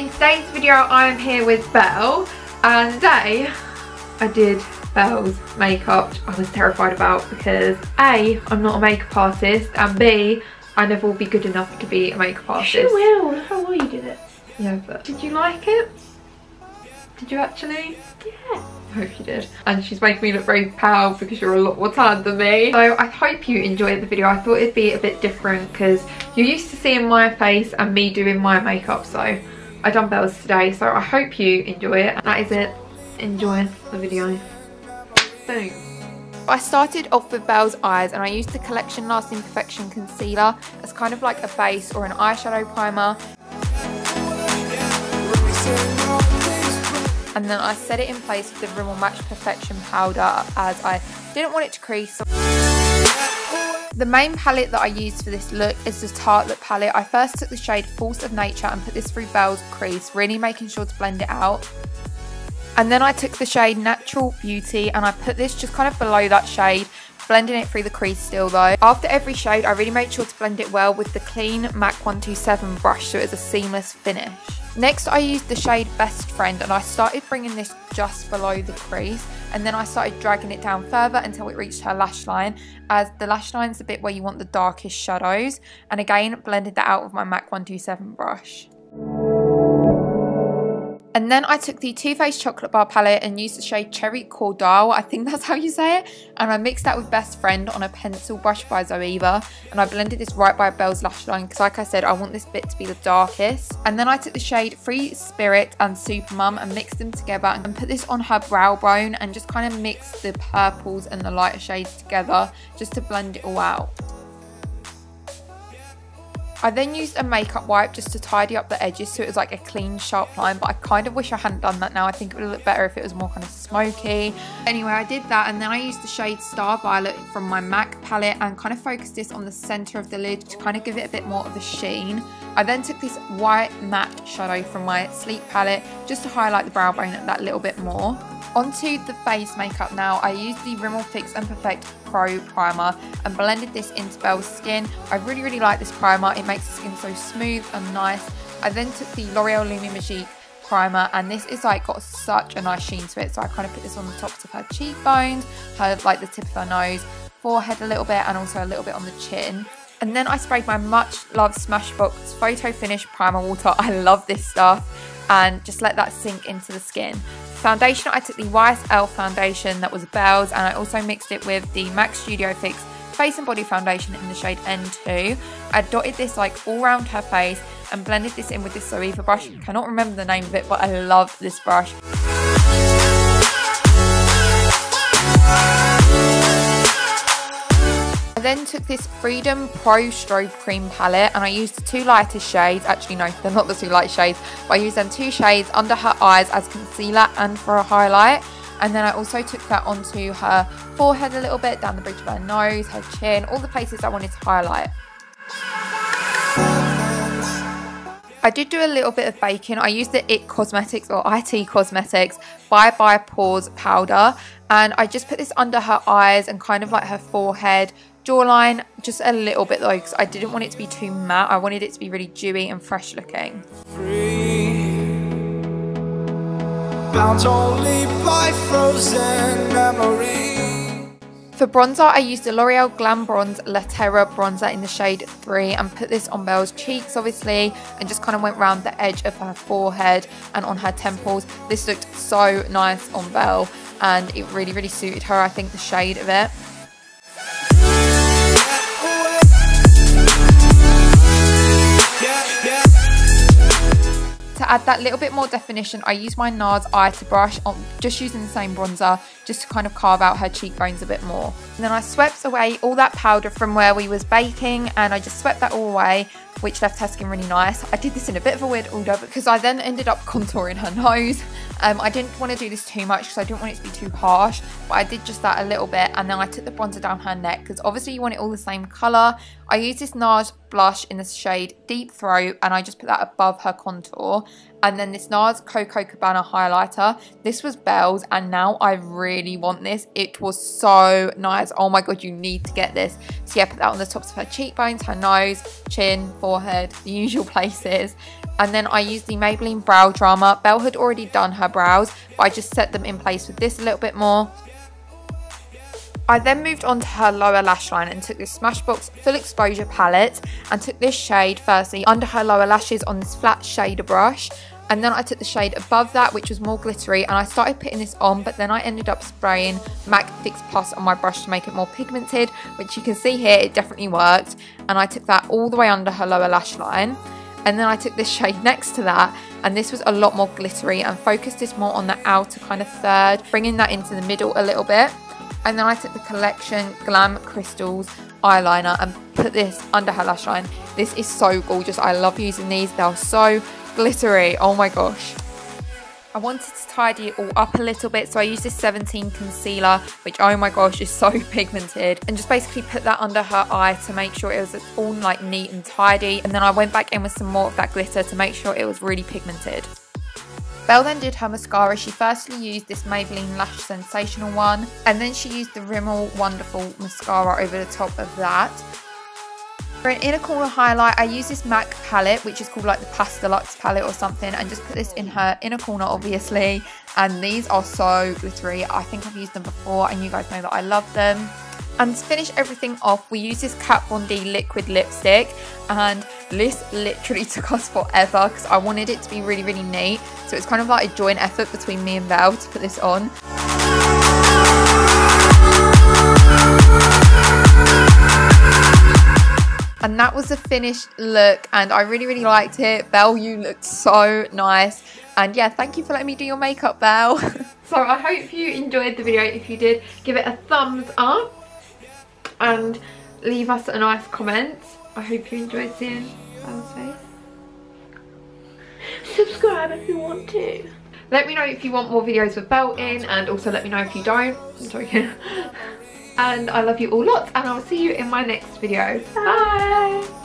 in today's video I am here with Belle, and today I did Belle's makeup, which I was terrified about because A, I'm not a makeup artist, and B, I never will be good enough to be a makeup artist. You will, look how well you did it. Yeah, but did you like it? Did you actually? Yeah. I hope you did. And she's making me look very pale because you're a lot more tan than me. So I hope you enjoyed the video. I thought it'd be a bit different because you're used to seeing my face and me doing my makeup. So I done Belle's today. So I hope you enjoy it. And that is it. Enjoy the video. Boom. I started off with Belle's eyes and I used the Collection Lasting Perfection Concealer as kind of like a base or an eyeshadow primer. And then I set it in place with the Rimmel Match Perfection powder as I didn't want it to crease. The main palette that I used for this look is the Tartelette palette. I first took the shade Force of Nature and put this through Belle's crease, really making sure to blend it out. And then I took the shade Natural Beauty and I put this just kind of below that shade, blending it through the crease still though. After every shade, I really made sure to blend it well with the clean MAC 127 brush so it was a seamless finish. Next, I used the shade Best Friend and I started bringing this just below the crease, and then I started dragging it down further until it reached her lash line, as the lash line is the bit where you want the darkest shadows, and again blended that out with my MAC 127 brush. And then I took the Too Faced Chocolate Bar palette and used the shade Cherry Cordial, I think that's how you say it, and I mixed that with Best Friend on a pencil brush by Zoeva, and I blended this right by Belle's lash line because, like I said, I want this bit to be the darkest. And then I took the shade Free Spirit and Supermum and mixed them together and put this on her brow bone and just kind of mixed the purples and the lighter shades together just to blend it all out. I then used a makeup wipe just to tidy up the edges so it was like a clean, sharp line, but I kind of wish I hadn't done that now. I think it would look better if it was more kind of smoky. Anyway, I did that, and then I used the shade Star Violet from my MAC palette and kind of focused this on the centre of the lid to kind of give it a bit more of a sheen. I then took this white matte shadow from my Sleep palette just to highlight the brow bone that little bit more. Onto the face makeup now. I used the Rimmel Fix and Perfect Pro Primer and blended this into Belle's skin. I really like this primer. It makes the skin so smooth and nice. I then took the L'Oreal Lumi Magique primer, and this is like got such a nice sheen to it. So I kind of put this on the tops of her cheekbones, her like the tip of her nose, forehead a little bit, and also a little bit on the chin. And then I sprayed my much loved Smashbox Photo Finish Primer Water. I love this stuff, and just let that sink into the skin. Foundation, I took the YSL foundation that was Belle's, and I also mixed it with the MAC Studio Fix Face and Body Foundation in the shade N2. I dotted this like all around her face and blended this in with this Zoeva brush. I cannot remember the name of it, but I love this brush. I then took this Freedom Pro Strobe Cream palette and I used the two lightest shades. Actually no, they're not the two light shades, but I used them two shades under her eyes as concealer and for a highlight. And then I also took that onto her forehead a little bit, down the bridge of her nose, her chin, all the places I wanted to highlight. I did do a little bit of baking. I used the IT Cosmetics or IT Cosmetics by Pores powder, and I just put this under her eyes and kind of like her forehead, jawline, just a little bit though because I didn't want it to be too matte. I wanted it to be really dewy and fresh looking. Bound only by frozen memory. For bronzer, I used the L'Oreal Glam Bronze La Terra bronzer in the shade 3 and put this on Belle's cheeks obviously, and just kind of went around the edge of her forehead and on her temples. This looked so nice on Belle and it really suited her, I think, the shade of it. To add that little bit more definition, I used my NARS Eye brush, just using the same bronzer, just to kind of carve out her cheekbones a bit more. And then I swept away all that powder from where we was baking, and I just swept that all away, which left her skin really nice. I did this in a bit of a weird order because I then ended up contouring her nose. I didn't want to do this too much because I didn't want it to be too harsh, but I did just that a little bit, and then I took the bronzer down her neck because obviously you want it all the same colour. I used this NARS blush in the shade Deep Throat and I just put that above her contour. And then this NARS Coco Cabana highlighter. This was Belle's and now I really want this. It was so nice. Oh my god, you need to get this. So yeah, put that on the tops of her cheekbones, her nose, chin, forehead, the usual places. And then I used the Maybelline Brow Drama. Belle had already done her brows, but I just set them in place with this a little bit more. I then moved on to her lower lash line and took this Smashbox Full Exposure palette and took this shade firstly under her lower lashes on this flat shader brush. And then I took the shade above that, which was more glittery, and I started putting this on, but then I ended up spraying MAC Fix Plus on my brush to make it more pigmented, which you can see here, it definitely worked. And I took that all the way under her lower lash line. And then I took this shade next to that, and this was a lot more glittery, and focused this more on the outer kind of third, bringing that into the middle a little bit. And then I took the Collection Glam Crystals eyeliner and put this under her lash line. This is so gorgeous. I love using these. They're so glittery. Oh my gosh. I wanted to tidy it all up a little bit, so I used this 17 concealer, which, oh my gosh, is so pigmented, and just basically put that under her eye to make sure it was all like neat and tidy. And then I went back in with some more of that glitter to make sure it was really pigmented. Belle then did her mascara. She firstly used this Maybelline Lash Sensational one, and then she used the Rimmel Wonderful mascara over the top of that. For an inner corner highlight, I use this MAC palette, which is called like the Pastelux palette or something, and just put this in her inner corner, obviously. And these are so glittery. I think I've used them before, and you guys know that I love them. And to finish everything off, we use this Kat Von D liquid lipstick, and this literally took us forever because I wanted it to be really, really neat. So it's kind of like a joint effort between me and Belle to put this on. And that was the finished look, and I really, really liked it. Belle, you looked so nice. And yeah, thank you for letting me do your makeup, Belle. So I hope you enjoyed the video. If you did, give it a thumbs up and leave us a nice comment. I hope you enjoyed seeing Belle's face. Subscribe if you want to. Let me know if you want more videos with Belle in, and also let me know if you don't. I'm joking. And I love you all lots, and I'll see you in my next video. Bye!